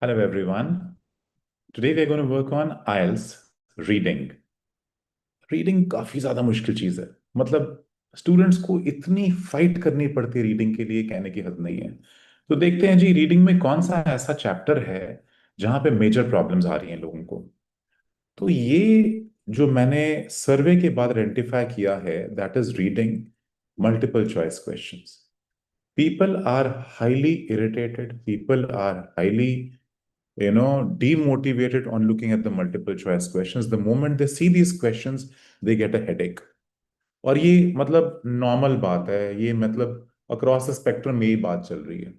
Hello everyone. Today we are going to work on IELTS reading. Reading काफी ज्यादा मुश्किल चीज है। मतलब स्टूडेंट्स को इतनी फाइट करनी पड़ती है रीडिंग के लिए, कहने की हद नहीं है। तो देखते हैं जी, रीडिंग में कौन सा ऐसा चैप्टर है जहां पे मेजर प्रॉब्लम्स आ रही हैं लोगों को। तो ये जो मैंने सर्वे के बाद आइडेंटिफाई किया है, that is reading multiple choice questions. People are highly irritated. People are highly demotivated on looking at the multiple choice questions. The moment they see these questions, they get a headache. और ये मतलब normal बात है, ये मतलब across the spectrum यही बात चल रही है।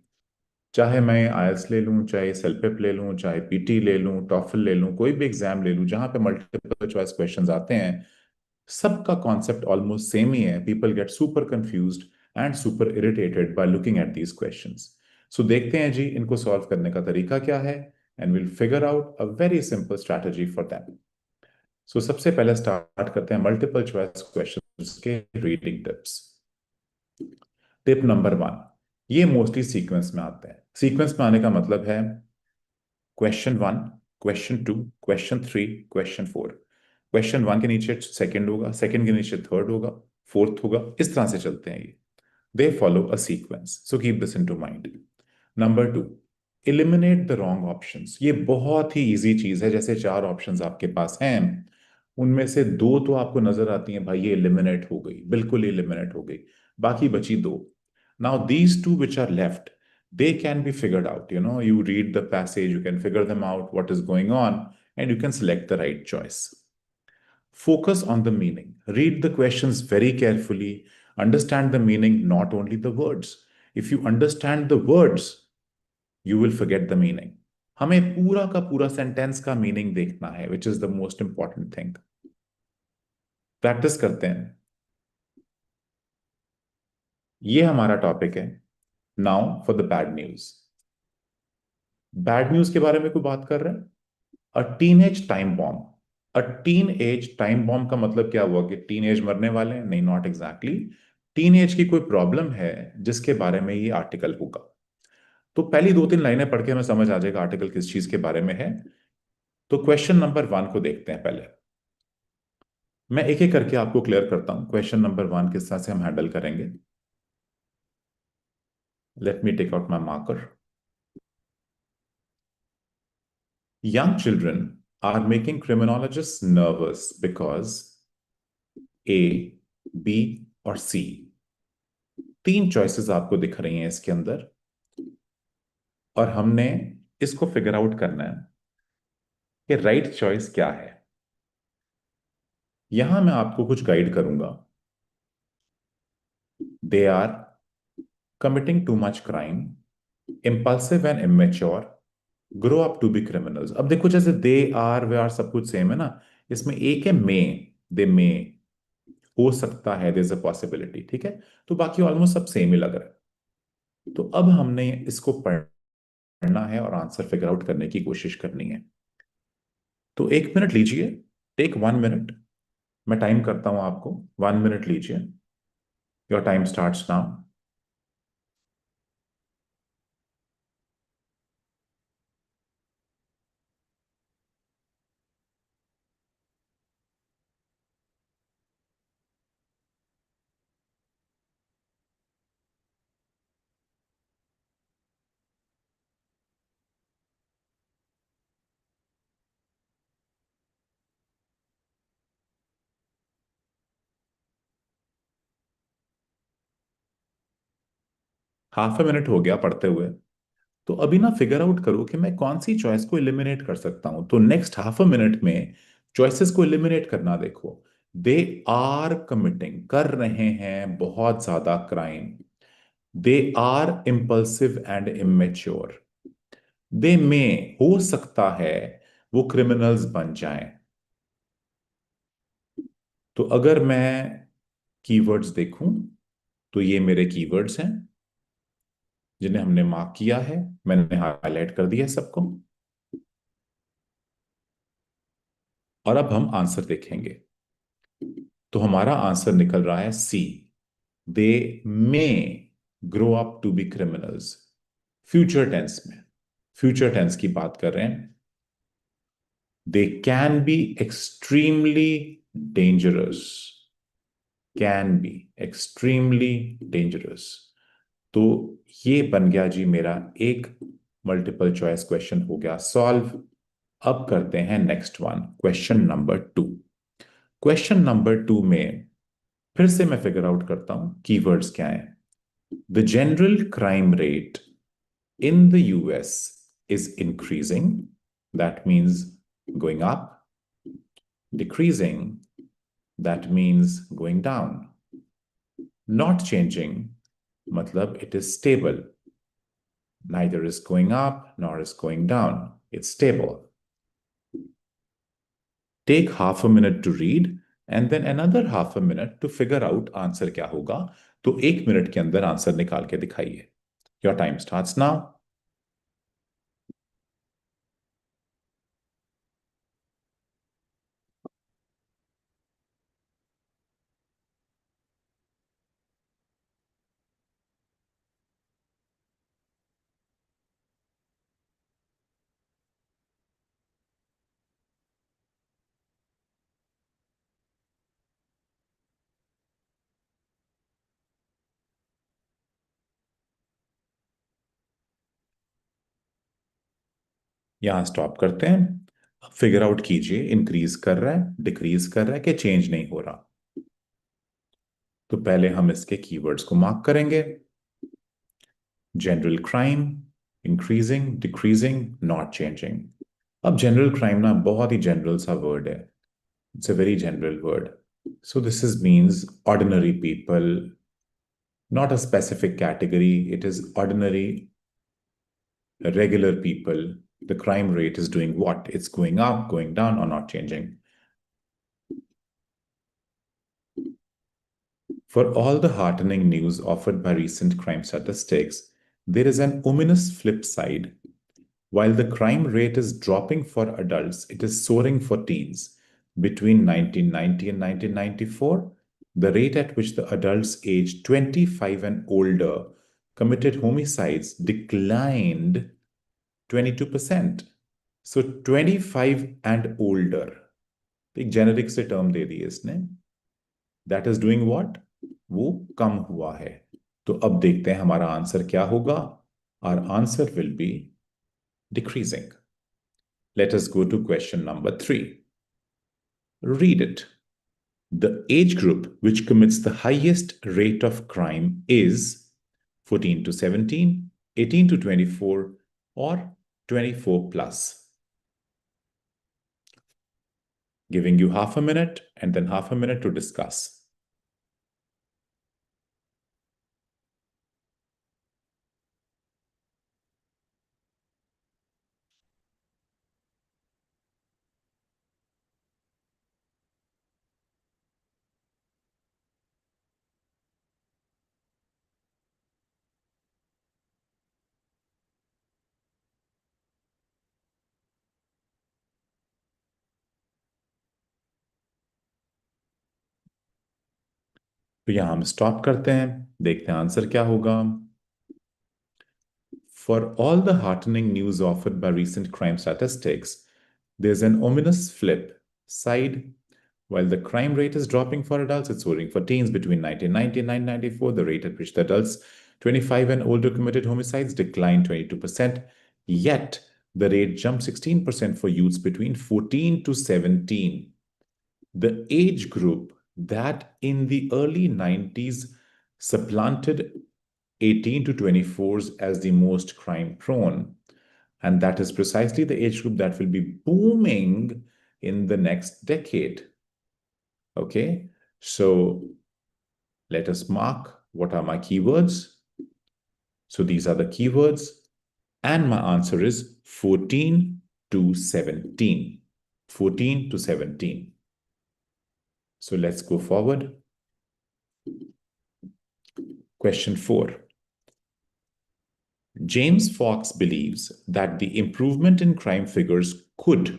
चाहे मैं आईएलटीएस ले लूं, चाहे सेल्फिप ले लूं, चाहे पीटी ले लूं, टॉफल ले लूं, कोई भी एग्जाम ले लूं जहां पे मल्टीपल चॉइस क्वेश्चंस आते हैं, सबका कॉन्सेप्ट ऑलमोस्ट सेम ही है। People get super confused and super irritated by looking at these questions. So देखते हैं जी इनको सॉल्व करने का तरीका क्या है, and will figure out a very simple strategy for that. So सबसे पहले स्टार्ट करते हैं मल्टीपल चॉइस क्वेश्चंस के रीडिंग टिप्स। टिप नंबर 1, ये मोस्टली सीक्वेंस में आते हैं। सीक्वेंस में आने का मतलब है question 1, question 2, question 3, question 4। Question 1 के नीचे सेकंड होगा, सेकंड के नीचे थर्ड होगा, फोर्थ होगा, इस तरह से चलते हैं ये। They follow a sequence, so keep this into mind. Number 2, eliminate the wrong options. ये बहुत ही इजी चीज है। जैसे 4 ऑप्शंस आपके पास हैं, उनमें से 2 तो आपको नजर आती हैं, भाई ये एलिमिनेट हो गई, बिल्कुल एलिमिनेट हो गई, बाकी बची 2। Now these 2 which are left, they can be figured out. You read the passage, you can figure them out, what is going on, and you can select the right choice. Focus on the meaning. Read the questions very carefully. Understand the meaning, not only the words. If you understand the words, you will forget the meaning. हमें पूरा का पूरा sentence का meaning देखना है, which is the most important thing. Practice करते हैं। ये हमारा टॉपिक है। Now for the bad news. Bad news के बारे में कोई बात कर रहे हैं? अ टीन एज टाइम बॉम्ब। अ टीन एज टाइम बॉम्ब का मतलब क्या हुआ कि टीन एज मरने वाले हैं? नहीं, नॉट एग्जैक्टली। टीन एज की कोई प्रॉब्लम है जिसके बारे में ये आर्टिकल होगा। तो पहली 2-3 लाइनें पढ़ के हमें समझ आ जाएगा आर्टिकल किस चीज के बारे में है। तो क्वेश्चन नंबर 1 को देखते हैं पहले। मैं एक एक करके आपको क्लियर करता हूं क्वेश्चन नंबर 1 किस तरह से हम हैंडल करेंगे। Let me take out my marker. Young children are making criminologists nervous because A, B और C। 3 चॉइसेस आपको दिख रही हैं इसके अंदर, और हमने इसको फिगर आउट करना है कि राइट चॉइस क्या है। यहां मैं आपको कुछ गाइड करूंगा। They are committing too much crime, impulsive and immature, grow up to be criminals. अब देखो, जैसे दे आर वे आर सब कुछ सेम है ना, इसमें एक है मे। दे मे, हो सकता है, देयर इज अ पॉसिबिलिटी, ठीक है। तो बाकी ऑलमोस्ट सब सेम ही लग रहा है। तो अब हमने इसको पढ़ना है और आंसर फिगर आउट करने की कोशिश करनी है। तो 1 मिनट लीजिए, टेक 1 मिनट। मैं टाइम करता हूं आपको, 1 मिनट लीजिए। Your time starts now. ½ minute हो गया पढ़ते हुए। तो अभी ना फिगर आउट करो कि मैं कौन सी चॉइस को एलिमिनेट कर सकता हूं। तो नेक्स्ट ½ मिनट में चॉइसेस को एलिमिनेट करना देखो। दे आर कमिटिंग, कर रहे हैं बहुत ज्यादा crime. They are impulsive and immature. They may, हो सकता है वो क्रिमिनल्स बन जाएं। तो अगर मैं कीवर्ड्स देखूं, तो ये मेरे कीवर्ड्स हैं जिन्हें हमने मार्क किया है। मैंने हाईलाइट कर दिया सबको। और अब हम आंसर देखेंगे। तो हमारा आंसर निकल रहा है C. They may grow up to be criminals, future tense में। फ्यूचर टेंस की बात कर रहे हैं। They can be extremely dangerous, can be extremely dangerous. तो ये बन गया जी मेरा एक मल्टीपल चॉइस क्वेश्चन हो गया सॉल्व। अब करते हैं next one, question number 2। Question number 2 में फिर से मैं फिगर आउट करता हूं कीवर्ड्स क्या है। The general crime rate in the US is increasing, that means going up, decreasing, that means going down, not changing, matlab it is stable, neither is going up nor is going down, it's stable. Take half a minute to read and then another half a minute to figure out answer क्या होगा। तो 1 minute के अंदर answer निकाल के दिखाइए। Your time starts now. यहां stop करते हैं। फिगर आउट कीजिए, इंक्रीज कर रहा है, डिक्रीज कर रहा है कि चेंज नहीं हो रहा। तो पहले हम इसके कीवर्ड्स को मार्क करेंगे। General crime increasing, decreasing, not changing. अब जनरल क्राइम ना बहुत ही जनरल सा वर्ड है, it's a very general word. So this is means ordinary people, not a specific category, it is ordinary regular people. The crime rate is doing what? It's going up, going down, or not changing. For all the heartening news offered by recent crime statistics, there is an ominous flip side. While the crime rate is dropping for adults, it is soaring for teens. Between 1990 and 1994, the rate at which the adults aged 25 and older committed homicides declined 22%. So 25 and older, एक generic से term दे दी इसने, that is doing what, वो कम हुआ है। तो अब देखते हैं हमारा आंसर क्या होगा। Our answer will be decreasing. Let us go to question number 3। Read it. The age group which commits the highest rate of crime is 14 to 17, 18 to 24, or 24 plus. Giving you half a minute and then half a minute to discuss. तो यहां हम stop करते हैं, देखते हैं answer क्या होगा। For all the heartening news offered by recent crime statistics, there's an ominous flip side. While the crime rate is dropping for adults, it's soaring for teens. Between 1990 and 1994, the rate at which the adults 25 and older committed homicides declined 22%. Yet, the rate jumped 16% for youths between 14 to 17. The age group that in the early 90s supplanted 18 to 24s as the most crime prone. And that is precisely the age group that will be booming in the next decade. Okay, so let us mark what are my keywords. So these are the keywords, and my answer is 14 to 17. 14 to 17. So let's go forward. Question 4. James Fox believes that the improvement in crime figures could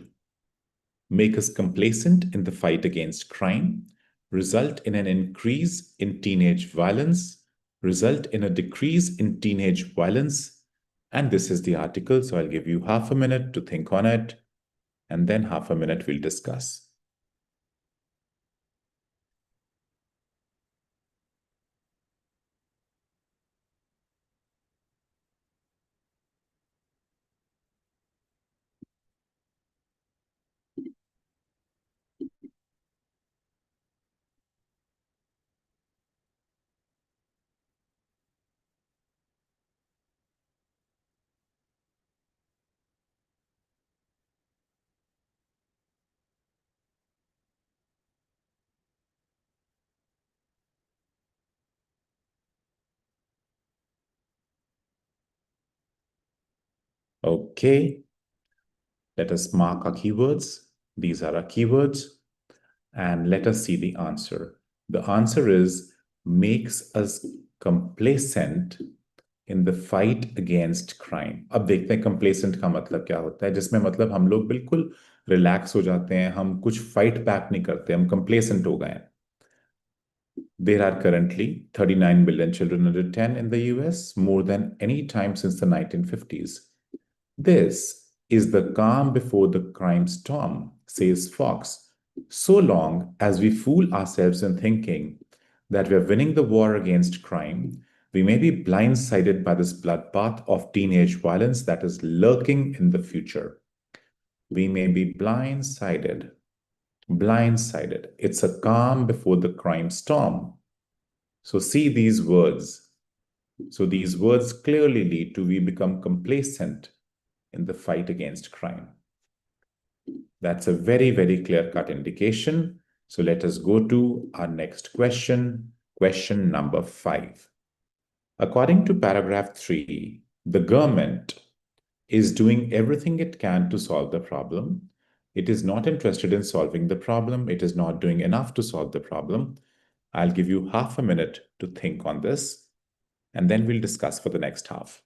make us complacent in the fight against crime, result in an increase in teenage violence, result in a decrease in teenage violence, And this is the article, so I'll give you half a minute to think on it, and then half a minute we'll discuss. Okay, let us mark our keywords. These are our keywords, and let us see the answer. The answer is makes us complacent in the fight against crime. अब देखते हैं complacent का मतलब क्या होता है, जिसमें मतलब हम लोग बिल्कुल रिलैक्स हो जाते हैं, हम कुछ फाइट बैक नहीं करते, हम complacent हो गए हैं. There are currently 39 million children under 10 in the US, more than any time since the 1950s. This is the calm before the crime storm, says Fox, so long as we fool ourselves in thinking that we are winning the war against crime, we may be blindsided by this bloodbath of teenage violence that is lurking in the future. We may be blindsided. Blindsided. It's a calm before the crime storm. So see these words. So these words clearly lead to we become complacent in the fight against crime. That's a very, very clear-cut indication. So let us go to our next question, question number 5. According to paragraph 3, the government is doing everything it can to solve the problem. It is not interested in solving the problem. It is not doing enough to solve the problem. I'll give you half a minute to think on this, and then we'll discuss for the next half.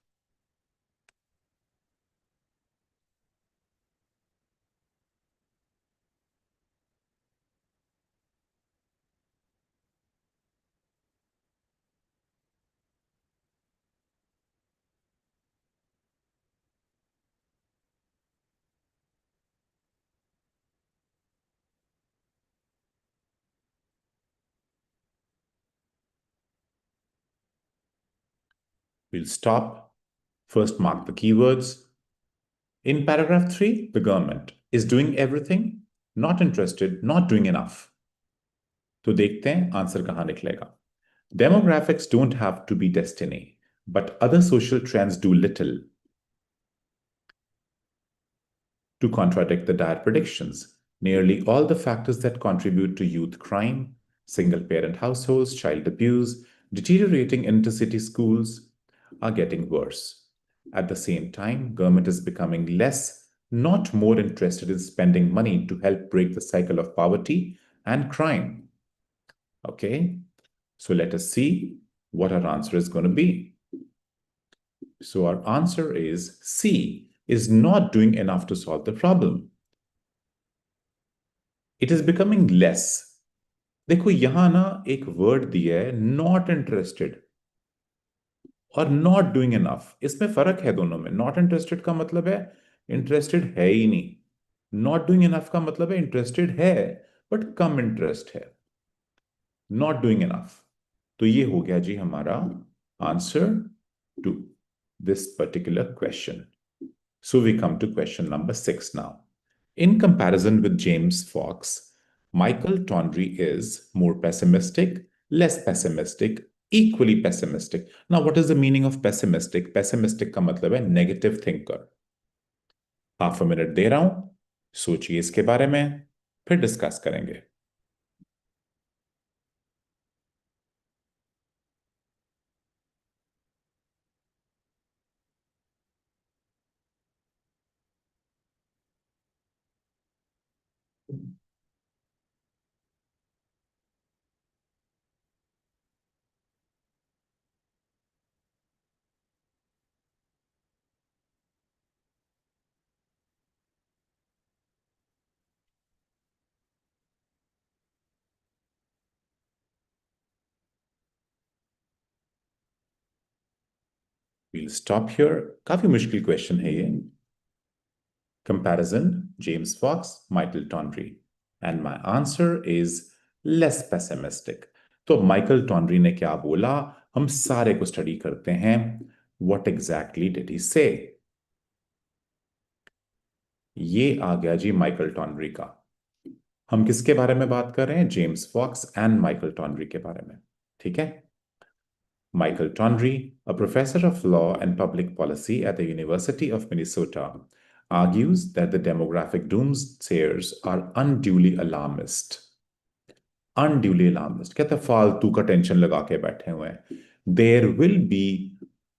We'll stop. First, mark the keywords. In paragraph 3, the government is doing everything, not interested, not doing enough. तो देखते हैं answer कहां निकलेगा. Demographics don't have to be destiny, but other social trends do little to contradict the dire predictions. Nearly all the factors that contribute to youth crime, single-parent households, child abuse, deteriorating intercity schools are getting worse. At the same time, government is becoming less, not more interested in spending money to help break the cycle of poverty and crime. Okay, so let us see what our answer is going to be. So our answer is C, is not doing enough to solve the problem. It is becoming less. देखो यहां ना एक word दिया है not interested और not doing enough. इसमें फर्क है दोनों में. नॉट इंटरेस्टेड का मतलब है इंटरेस्टेड है ही नहीं. नॉट डूइंग इनफ का मतलब है इंटरेस्टेड है बट कम इंटरेस्ट है. Not doing enough. तो ये हो गया जी हमारा answer to this particular question. So we come to question number 6 now. In comparison with James Fox, Michael Tondry is more pessimistic, less pessimistic, equally pessimistic. Now, what is the meaning of pessimistic? Pessimistic का मतलब है negative thinker. Half a minute दे रहा हूं, सोचिए इसके बारे में, फिर डिस्कस करेंगे. We'll stop here. काफी मुश्किल क्वेश्चन है ये. Comparison, James Fox, Michael Tondry. And my answer is less pessimistic. तो माइकल टॉन्ड्री ने क्या बोला, हम सारे को स्टडी करते हैं. What exactly did he say? ये आ गया जी माइकल टॉन्ड्री का. हम किसके बारे में बात कर रहे हैं? जेम्स फॉक्स एंड माइकल टॉन्ड्री के बारे में. ठीक है. Michael Tondry, a professor of law and public policy at the University of Minnesota, argues that the demographic doomsayers are unduly alarmist. Unduly alarmist. कहते हैं फालतू का टेंशन लगा के बैठे हुए हैं. There will be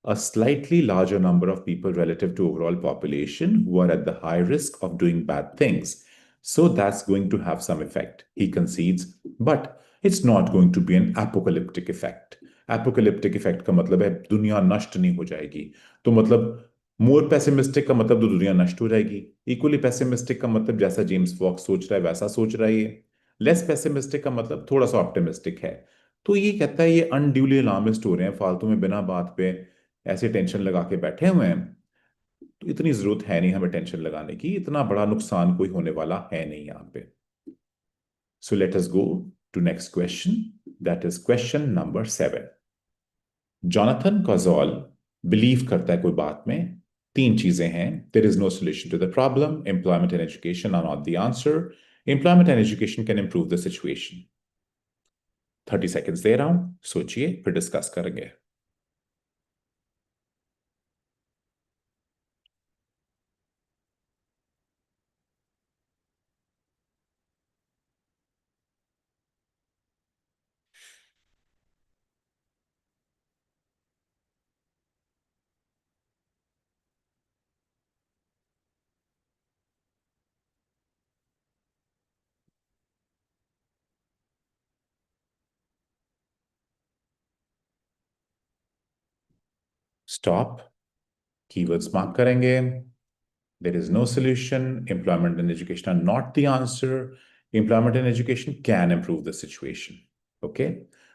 a slightly larger number of people relative to overall population who are at the high risk of doing bad things. So that's going to have some effect, he concedes, but it's not going to be an apocalyptic effect. Apocalyptic effect का मतलब है दुनिया नष्ट नहीं हो जाएगी. तो मतलब मोर पेसिमिस्टिक का मतलब तो दुनिया नष्ट हो जाएगी. इक्वली पेसिमिस्टिक का मतलब जैसा जेम्स फॉक्स सोच रहा है वैसा सोच रहा है ये. लेस पेसिमिस्टिक का मतलब थोड़ा सा ऑप्टिमिस्टिक है. तो ये कहता है ये अनड्यूली अलार्मिस्ट हो रहे हैं, फालतू में बिना बात पे ऐसे टेंशन लगा के बैठे हुए हैं. तो इतनी जरूरत है नहीं हमें टेंशन लगाने की, इतना बड़ा नुकसान कोई होने वाला है नहीं यहाँ पे. So let us go to next question, that is question number 7. Jonathan Kozol believe करता है कोई बात में तीन चीजें हैं. There is no solution to the problem, employment and education are not the answer, employment and education can improve the situation. 30 seconds दे रहा हूं, सोचिए फिर डिस्कस करेंगे. स्टॉप. कीवर्ड्स मार्क करेंगे. There is no solution. Employment and education are not the answer. Employment and education can improve the situation. Okay?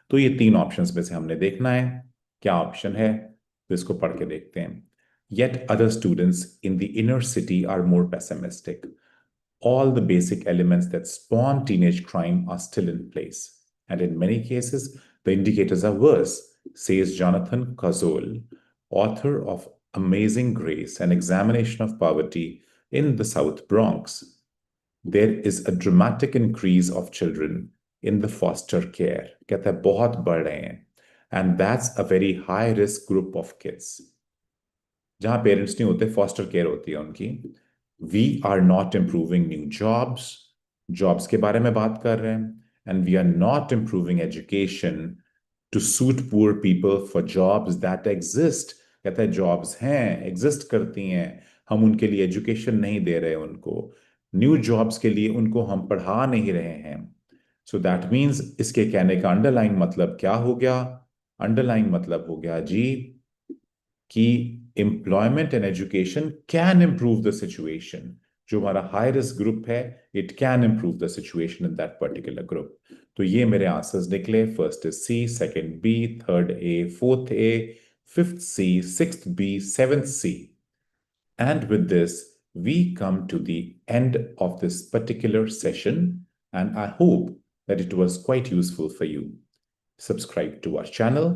तो ये तीन ऑप्शंस में से हमने देखना है क्या ऑप्शन है, तो इसको पढ़ के देखते हैं. Yet other students in the inner city are more pessimistic. All the basic elements that spawn teenage crime are still in place. And in many cases, the indicators are worse, says Jonathan Cazole, author of Amazing Grace, an examination of poverty in the South Bronx. There is a dramatic increase of children in the foster care. कहता है बहुत बढ़ रहे हैं. And that's a very high risk group of kids. जहां parents नहीं होते, foster care होती है उनकी. We are not improving new jobs. Jobs के बारे में बात कर रहे हैं. And we are not improving education to suit poor people for jobs that exist. कहता है जॉब्स हैं, एग्जिस्ट करती हैं, हम उनके लिए एजुकेशन नहीं दे रहे उनको. न्यू जॉब्स के लिए उनको हम पढ़ा नहीं रहे हैं. सो दैट मीन्स इसके कहने का अंडरलाइन मतलब क्या हो गया? अंडरलाइन मतलब हो गया जी कि employment and education can improve the situation. जो हमारा हाई रिस्क ग्रुप है, it can improve the situation in that particular group. तो ये मेरे आंसर्स निकले. First is C, second B, third A, fourth A, fifth C, sixth B, seventh C. And with this, we come to the end of this particular session, and I hope that it was quite useful for you. Subscribe to our channel,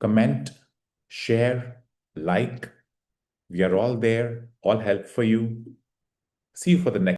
comment, share, like. We are all there, all help for you. See you for the next.